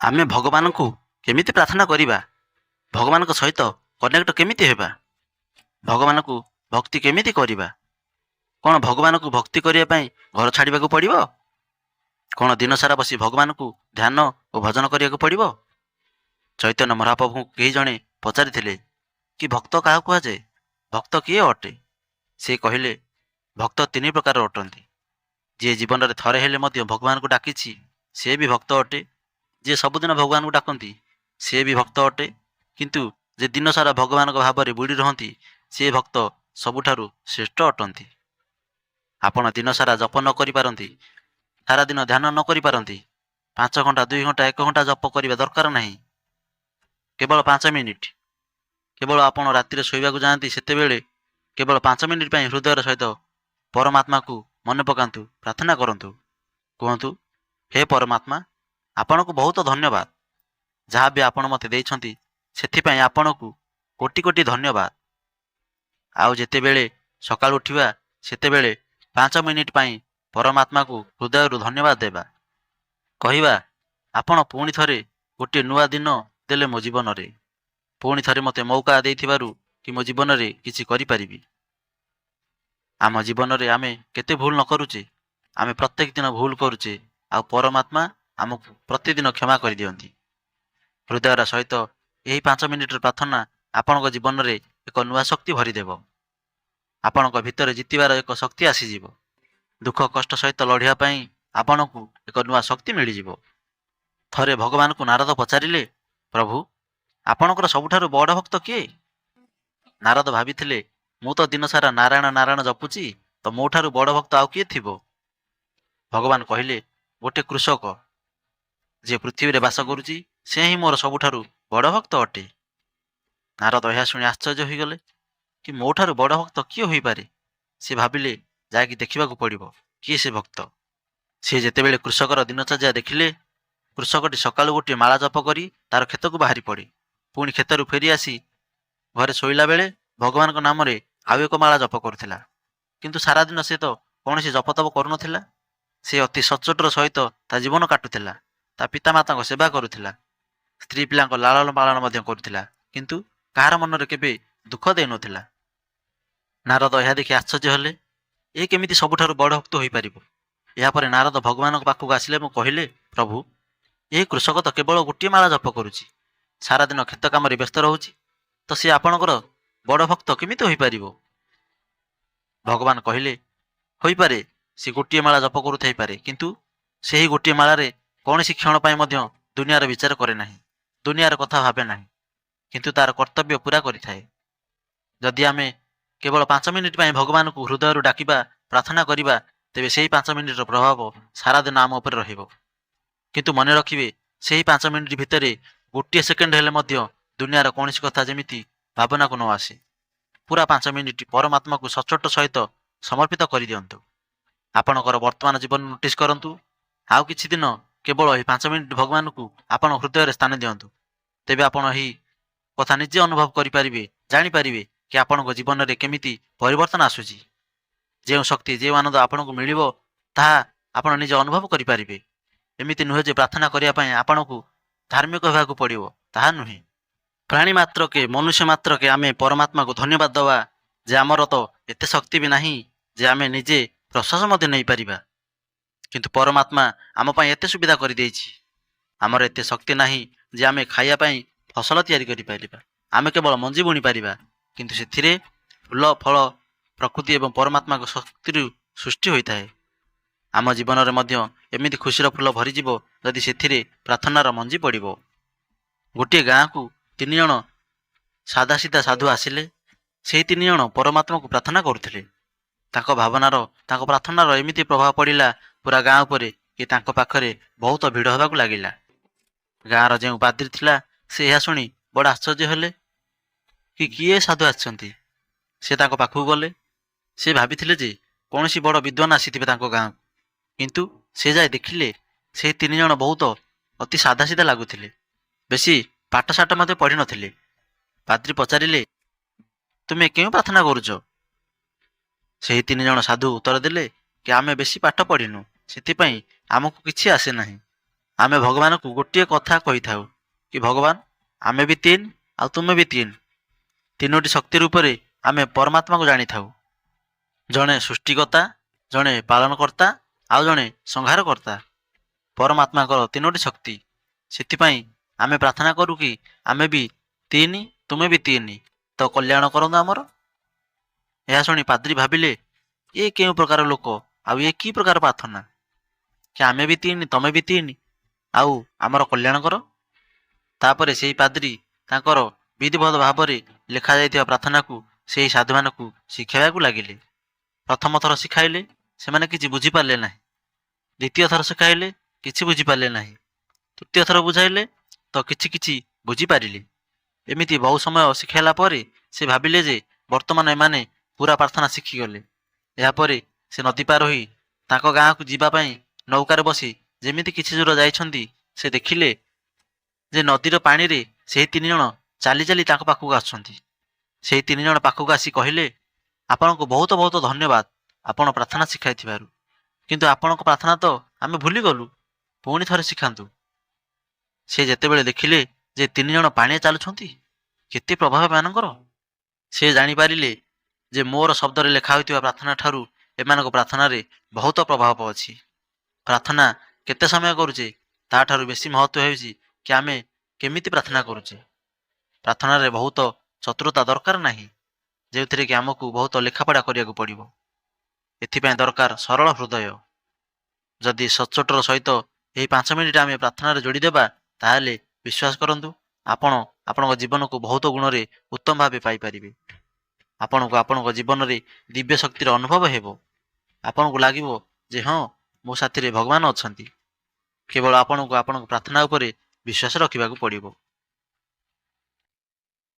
ଆମେ ଭଗବାନଙ୍କୁ କେମିତି ପ୍ରାର୍ଥନା କରିବା? ଭଗବାନଙ୍କ ସହିତ କନେକ୍ଟ କେମିତି ହେବା? ଭଗବାନଙ୍କୁ ଭକ୍ତି କେମିତି କରିବା? କ'ଣ ଭଗବାନଙ୍କୁ ଭକ୍ତି କରିବା ପାଇଁ ଘର ଛାଡ଼ିବାକୁ ପଡ଼ିବ? କ'ଣ ଦିନସାରା ବସି ଭଗବାନଙ୍କୁ ଧ୍ୟାନ ଓ ଭଜନ କରିବାକୁ ପଡ଼ିବ? ଚୈତନ୍ୟ ମହାପ୍ରଭୁଙ୍କୁ କେହି ଜଣେ ପଚାରିଥିଲେ କି ଭକ୍ତ କାହାକୁ କୁହାଯାଏ? ଭକ୍ତ କିଏ ଅଟେ? ସେ କହିଲେ, ଭକ୍ତ ତିନି ପ୍ରକାର ଅଟନ୍ତି। ଯିଏ ଜୀବନରେ ଥରେ ହେଲେ ମଧ୍ୟ ଭଗବାନଙ୍କୁ ଡାକିଛି ସେ ବି ଭକ୍ତ ଅଟେ। ଯିଏ ସବୁଦିନ ଭଗବାନଙ୍କୁ ଡାକନ୍ତି ସେ ବି ଭକ୍ତ ଅଟେ। କିନ୍ତୁ ଯେ ଦିନସାରା ଭଗବାନଙ୍କ ଭାବରେ ବୁଡ଼ି ରହନ୍ତି ସେ ଭକ୍ତ ସବୁଠାରୁ ଶ୍ରେଷ୍ଠ ଅଟନ୍ତି। ଆପଣ ଦିନସାରା ଜପ ନ କରିପାରନ୍ତି, ସାରାଦିନ ଧ୍ୟାନ ନ କରିପାରନ୍ତି, 5 ଘଣ୍ଟା 2 ଘଣ୍ଟା 1 ଘଣ୍ଟା ଜପ କରିବା ଦରକାର ନାହିଁ। କେବଳ 5 ମିନିଟ୍। କେବଳ ଆପଣ ରାତିରେ ଶୋଇବାକୁ ଯାଆନ୍ତି ସେତେବେଳେ କେବଳ 5 ମିନିଟ୍ ପାଇଁ ହୃଦୟର ସହିତ ପରମାତ୍ମାକୁ ମନେ ପକାନ୍ତୁ, ପ୍ରାର୍ଥନା କରନ୍ତୁ। କୁହନ୍ତୁ, ହେ ପରମାତ୍ମା, ଆପଣଙ୍କୁ ବହୁତ ଧନ୍ୟବାଦ। ଯାହା ବି ଆପଣ ମୋତେ ଦେଇଛନ୍ତି ସେଥିପାଇଁ ଆପଣଙ୍କୁ କୋଟି କୋଟି ଧନ୍ୟବାଦ। ଆଉ ଯେତେବେଳେ ସକାଳୁ ଉଠିବା ସେତେବେଳେ 5 ମିନିଟ୍ ପାଇଁ ପରମାତ୍ମାକୁ ହୃଦୟରୁ ଧନ୍ୟବାଦ ଦେବା। କହିବା, ଆପଣ ପୁଣି ଥରେ ଗୋଟିଏ ନୂଆ ଦିନ ଦେଲେ ମୋ ଜୀବନରେ। ପୁଣି ଥରେ ମୋତେ ମୌକା ଦେଇଥିବାରୁ କି ମୋ ଜୀବନରେ କିଛି କରିପାରିବି। ଆମ ଜୀବନରେ ଆମେ କେତେ ଭୁଲ ନ କରୁଛେ? ଆମେ ପ୍ରତ୍ୟେକ ଦିନ ଭୁଲ କରୁଛେ, ଆଉ ପରମାତ୍ମା ଆମକୁ ପ୍ରତିଦିନ କ୍ଷମା କରିଦିଅନ୍ତି। ହୃଦୟର ସହିତ ଏହି 5 ମିନିଟ୍ର ପ୍ରାର୍ଥନା ଆପଣଙ୍କ ଜୀବନରେ ଏକ ନୂଆ ଶକ୍ତି ଭରିଦେବ। ଆପଣଙ୍କ ଭିତରେ ଜିତିବାର ଏକ ଶକ୍ତି ଆସିଯିବ। ଦୁଃଖ କଷ୍ଟ ସହିତ ଲଢ଼ିବା ପାଇଁ ଆପଣଙ୍କୁ ଏକ ନୂଆ ଶକ୍ତି ମିଳିଯିବ। ଥରେ ଭଗବାନଙ୍କୁ ନାରଦ ପଚାରିଲେ, ପ୍ରଭୁ, ଆପଣଙ୍କର ସବୁଠାରୁ ବଡ଼ ଭକ୍ତ କିଏ? ନାରଦ ଭାବିଥିଲେ, ମୁଁ ତ ଦିନସାରା ନାରାୟଣ ନାରାୟଣ ଜପୁଛି, ତ ମୋ ଠାରୁ ବଡ଼ ଭକ୍ତ ଆଉ କିଏ ଥିବ? ଭଗବାନ କହିଲେ, ଗୋଟେ କୃଷକ ଯିଏ ପୃଥିବୀରେ ବାସ କରୁଛି ସେ ହିଁ ମୋର ସବୁଠାରୁ ବଡ଼ ଭକ୍ତ ଅଟେ। ନାରଦ ଏହା ଶୁଣି ଆଶ୍ଚର୍ଯ୍ୟ ହୋଇଗଲେ କି ମୋ ଠାରୁ ବଡ଼ ଭକ୍ତ କିଏ ହୋଇପାରେ? ସେ ଭାବିଲେ, ଯାଇକି ଦେଖିବାକୁ ପଡ଼ିବ କିଏ ସେ ଭକ୍ତ। ସେ ଯେତେବେଳେ କୃଷକର ଦିନଚର୍ଯ୍ୟା ଦେଖିଲେ, କୃଷକଟି ସକାଳୁ ଗୋଟିଏ ମାଳା ଜପ କରି ତାର କ୍ଷେତକୁ ବାହାରି ପଡ଼େ। ପୁଣି କ୍ଷେତରୁ ଫେରି ଆସି ଘରେ ଶୋଇଲା ବେଳେ ଭଗବାନଙ୍କ ନାମରେ ଆଉ ଏକ ମାଳା ଜପ କରୁଥିଲା। କିନ୍ତୁ ସାରାଦିନ ସେ ତ କୌଣସି ଜପତପ କରୁନଥିଲା। ସେ ଅତି ସଚ୍ଚୋଟର ସହିତ ତା ଜୀବନ କାଟୁଥିଲା। ତା ପିତାମାତାଙ୍କ ସେବା କରୁଥିଲା, ସ୍ତ୍ରୀ ପିଲାଙ୍କ ଲାଳନ ପାଳନ ମଧ୍ୟ କରୁଥିଲା, କିନ୍ତୁ କାହାର ମନରେ କେବେ ଦୁଃଖ ଦେଇନଥିଲା। ନାରଦ ଏହା ଦେଖି ଆଶ୍ଚର୍ଯ୍ୟ ହେଲେ, ଏ କେମିତି ସବୁଠାରୁ ବଡ଼ ଭକ୍ତ ହୋଇପାରିବ? ଏହାପରେ ନାରଦ ଭଗବାନଙ୍କ ପାଖକୁ ଆସିଲେ ଏବଂ କହିଲେ, ପ୍ରଭୁ, ଏହି କୃଷକ ତ କେବଳ ଗୋଟିଏ ମାଳା ଜପ କରୁଛି, ସାରାଦିନ କ୍ଷେତ କାମରେ ବ୍ୟସ୍ତ ରହୁଛି, ତ ସେ ଆପଣଙ୍କର ବଡ଼ ଭକ୍ତ କେମିତି ହୋଇପାରିବ? ଭଗବାନ କହିଲେ, ହୋଇପାରେ ସେ ଗୋଟିଏ ମାଳା ଜପ କରୁଥାଇପାରେ, କିନ୍ତୁ ସେହି ଗୋଟିଏ ମାଳାରେ କୌଣସି କ୍ଷଣ ପାଇଁ ମଧ୍ୟ ଦୁନିଆର ବିଚାର କରେ ନାହିଁ, ଦୁନିଆର କଥା ଭାବେ ନାହିଁ, କିନ୍ତୁ ତାର କର୍ତ୍ତବ୍ୟ ପୁରା କରିଥାଏ। ଯଦି ଆମେ କେବଳ 5 ମିନିଟ୍ ପାଇଁ ଭଗବାନଙ୍କୁ ହୃଦୟରୁ ଡାକିବା, ପ୍ରାର୍ଥନା କରିବା, ତେବେ ସେହି 5 ମିନିଟ୍ର ପ୍ରଭାବ ସାରାଦିନ ଆମ ଉପରେ ରହିବ। କିନ୍ତୁ ମନେ ରଖିବେ, ସେହି 5 ମିନିଟ୍ ଭିତରେ ଗୋଟିଏ ସେକେଣ୍ଡ ହେଲେ ମଧ୍ୟ ଦୁନିଆର କୌଣସି କଥା ଯେମିତି ଭାବନାକୁ ନ ଆସେ। ପୁରା 5 ମିନିଟ୍ ପରମାତ୍ମାକୁ ସଚ୍ଚୋଟ ସହିତ ସମର୍ପିତ କରିଦିଅନ୍ତୁ। ଆପଣଙ୍କର ବର୍ତ୍ତମାନ ଜୀବନ ନୋଟିସ୍ କରନ୍ତୁ। ଆଉ କିଛି ଦିନ କେବଳ ଏହି 5 ମିନିଟ୍ ଭଗବାନଙ୍କୁ ଆପଣ ହୃଦୟରେ ସ୍ଥାନ ଦିଅନ୍ତୁ। ତେବେ ଆପଣ ଏହି କଥା ନିଜେ ଅନୁଭବ କରିପାରିବେ, ଜାଣିପାରିବେ କି ଆପଣଙ୍କ ଜୀବନରେ କେମିତି ପରିବର୍ତ୍ତନ ଆସୁଛି। ଯେଉଁ ଶକ୍ତି, ଯେଉଁ ଆନନ୍ଦ ଆପଣଙ୍କୁ ମିଳିବ ତାହା ଆପଣ ନିଜେ ଅନୁଭବ କରିପାରିବେ। ଏମିତି ନୁହେଁ ଯେ ପ୍ରାର୍ଥନା କରିବା ପାଇଁ ଆପଣଙ୍କୁ ଧାର୍ମିକ ହେବାକୁ ପଡ଼ିବ, ତାହା ନୁହେଁ। ପ୍ରାଣୀ ମାତ୍ରକେ, ମନୁଷ୍ୟ ମାତ୍ରକେ ଆମେ ପରମାତ୍ମାକୁ ଧନ୍ୟବାଦ ଦେବା ଯେ ଆମର ତ ଏତେ ଶକ୍ତି ବି ନାହିଁ ଯେ ଆମେ ନିଜେ ପ୍ରଶ୍ୱାସ ମଧ୍ୟ ନେଇପାରିବା। କିନ୍ତୁ ପରମାତ୍ମା ଆମ ପାଇଁ ଏତେ ସୁବିଧା କରିଦେଇଛି। ଆମର ଏତେ ଶକ୍ତି ନାହିଁ ଯେ ଆମେ ଖାଇବା ପାଇଁ ଫସଲ ତିଆରି କରିପାରିବା। ଆମେ କେବଳ ମଞ୍ଜି ବୁଣି ପାରିବା, କିନ୍ତୁ ସେଥିରେ ଫୁଲ ଫଳ ପ୍ରକୃତି ଏବଂ ପରମାତ୍ମାଙ୍କ ଶକ୍ତିରୁ ସୃଷ୍ଟି ହୋଇଥାଏ। ଆମ ଜୀବନରେ ମଧ୍ୟ ଏମିତି ଖୁସିର ଫୁଲ ଭରିଯିବ ଯଦି ସେଥିରେ ପ୍ରାର୍ଥନାର ମଞ୍ଜି ପଡ଼ିବ। ଗୋଟିଏ ଗାଁକୁ 3 ଜଣ ସାଧାସିଧା ସାଧୁ ଆସିଲେ। ସେହି 3 ଜଣ ପରମାତ୍ମାକୁ ପ୍ରାର୍ଥନା କରୁଥିଲେ। ତାଙ୍କ ଭାବନାର, ତାଙ୍କ ପ୍ରାର୍ଥନାର ଏମିତି ପ୍ରଭାବ ପଡ଼ିଲା ପୁରା ଗାଁ ଉପରେ କି ତାଙ୍କ ପାଖରେ ବହୁତ ଭିଡ଼ ହେବାକୁ ଲାଗିଲା। ଗାଁର ଯେଉଁ ପାଦ୍ରୀ ଥିଲା ସେ ଏହା ଶୁଣି ବଡ଼ ଆଶ୍ଚର୍ଯ୍ୟ ହେଲେ କି କିଏ ସାଧୁ ଆସିଛନ୍ତି। ସେ ତାଙ୍କ ପାଖକୁ ଗଲେ। ସେ ଭାବିଥିଲେ ଯେ କୌଣସି ବଡ଼ ବିଦ୍ୱାନ ଆସିଥିବେ ତାଙ୍କ ଗାଁକୁ, କିନ୍ତୁ ସେ ଯାଇ ଦେଖିଲେ ସେହି 3 ଜଣ ବହୁତ ଅତି ସାଧାସିଧା ଲାଗୁଥିଲେ। ବେଶୀ ପାଠଶାଠ ମଧ୍ୟ ପଢ଼ିନଥିଲେ। ପାଦ୍ରୀ ପଚାରିଲେ, ତୁମେ କେଉଁ ପ୍ରାର୍ଥନା କରୁଛ? ସେହି 3 ଜଣ ସାଧୁ ଉତ୍ତର ଦେଲେ କି ଆମେ ବେଶୀ ପାଠ ପଢ଼ିନୁ, ସେଥିପାଇଁ ଆମକୁ କିଛି ଆସେ ନାହିଁ। ଆମେ ଭଗବାନଙ୍କୁ ଗୋଟିଏ କଥା କହିଥାଉ କି ଭଗବାନ ଆମେ ବି ତିନି ଆଉ ତୁମେ ବି ତିନି। ତିନୋଟି ଶକ୍ତି ରୂପରେ ଆମେ ପରମାତ୍ମାକୁ ଜାଣିଥାଉ। ଜଣେ ସୃଷ୍ଟିକର୍ତ୍ତା, ଜଣେ ପାଳନକର୍ତ୍ତା ଆଉ ଜଣେ ସଂହାରକର୍ତ୍ତା। ପରମାତ୍ମାଙ୍କର ତିନୋଟି ଶକ୍ତି। ସେଥିପାଇଁ ଆମେ ପ୍ରାର୍ଥନା କରୁ କି ଆମେ ବି ତିନି, ତୁମେ ବି ତିନି, ତ କଲ୍ୟାଣ କରନ୍ତୁ ଆମର। ଏହା ଶୁଣି ପାଦ୍ରୀ ଭାବିଲେ ଏ କେଉଁ ପ୍ରକାର ଲୋକ, ଆଉ ଏ କି ପ୍ରକାର ପ୍ରାର୍ଥନା କି ଆମେ ବି ତିନି ତମେ ବି ତିନି ଆଉ ଆମର କଲ୍ୟାଣ କର। ତାପରେ ସେହି ପାଦ୍ରୀ ତାଙ୍କର ବିଧିବଦ୍ଧ ଭାବରେ ଲେଖାଯାଇଥିବା ପ୍ରାର୍ଥନାକୁ ସେହି ସାଧୁମାନଙ୍କୁ ଶିଖାଇବାକୁ ଲାଗିଲେ। ପ୍ରଥମ ଥର ଶିଖାଇଲେ, ସେମାନେ କିଛି ବୁଝିପାରିଲେ ନାହିଁ। ଦ୍ୱିତୀୟ ଥର ଶିଖାଇଲେ, କିଛି ବୁଝିପାରିଲେ ନାହିଁ। ତୃତୀୟ ଥର ବୁଝାଇଲେ ତ କିଛି କିଛି ବୁଝିପାରିଲେ। ଏମିତି ବହୁ ସମୟ ଶିଖାଇଲା ପରେ ସେ ଭାବିଲେ ଯେ ବର୍ତ୍ତମାନ ଏମାନେ ପୁରା ପ୍ରାର୍ଥନା ଶିଖିଗଲେ। ଏହାପରେ ସେ ନଦୀ ପାର ହୋଇ ତାଙ୍କ ଗାଁକୁ ଯିବା ପାଇଁ ନୌକାରେ ବସି ଯେମିତି କିଛି ଦୂର ଯାଇଛନ୍ତି, ସେ ଦେଖିଲେ ଯେ ନଦୀର ପାଣିରେ ସେହି ତିନି ଜଣ ଚାଲି ଚାଲି ତାଙ୍କ ପାଖକୁ ଆସୁଛନ୍ତି। ସେହି ତିନି ଜଣ ପାଖକୁ ଆସି କହିଲେ, ଆପଣଙ୍କୁ ବହୁତ ବହୁତ ଧନ୍ୟବାଦ ଆପଣ ପ୍ରାର୍ଥନା ଶିଖାଇଥିବାରୁ, କିନ୍ତୁ ଆପଣଙ୍କ ପ୍ରାର୍ଥନା ତ ଆମେ ଭୁଲିଗଲୁ, ପୁଣି ଥରେ ଶିଖାନ୍ତୁ। ସେ ଯେତେବେଳେ ଦେଖିଲେ ଯେ ତିନି ଜଣ ପାଣିରେ ଚାଲୁଛନ୍ତି, କେତେ ପ୍ରଭାବ ଏମାନଙ୍କର, ସେ ଜାଣିପାରିଲେ ଯେ ମୋର ଶବ୍ଦରେ ଲେଖା ହୋଇଥିବା ପ୍ରାର୍ଥନା ଠାରୁ ଏମାନଙ୍କ ପ୍ରାର୍ଥନାରେ ବହୁତ ପ୍ରଭାବ ଅଛି। ପ୍ରାର୍ଥନା କେତେ ସମୟ କରୁଛେ ତାଠାରୁ ବେଶୀ ମହତ୍ତ୍ୱ ହେଉଛି କି ଆମେ କେମିତି ପ୍ରାର୍ଥନା କରୁଛେ। ପ୍ରାର୍ଥନାରେ ବହୁତ ଚତୁରତା ଦରକାର ନାହିଁ, ଯେଉଁଥିରେ କି ଆମକୁ ବହୁତ ଲେଖାପଢ଼ା କରିବାକୁ ପଡ଼ିବ। ଏଥିପାଇଁ ଦରକାର ସରଳ ହୃଦୟ। ଯଦି ସଚ୍ଚୋଟର ସହିତ ଏହି 5 ମିନିଟ୍ ଆମେ ପ୍ରାର୍ଥନାରେ ଯୋଡ଼ିଦେବା, ତାହେଲେ ବିଶ୍ୱାସ କରନ୍ତୁ ଆପଣ ଆପଣଙ୍କ ଜୀବନକୁ ବହୁତ ଗୁଣରେ ଉତ୍ତମ ଭାବେ ପାଇପାରିବେ। ଆପଣଙ୍କୁ ଆପଣଙ୍କ ଜୀବନରେ ଦିବ୍ୟ ଶକ୍ତିର ଅନୁଭବ ହେବ। ଆପଣଙ୍କୁ ଲାଗିବ ଯେ ହଁ, ମୋ ସାଥିରେ ଭଗବାନ ଅଛନ୍ତି। କେବଳ ଆପଣଙ୍କୁ ଆପଣଙ୍କ ପ୍ରାର୍ଥନା ଉପରେ ବିଶ୍ୱାସ ରଖିବାକୁ ପଡ଼ିବ।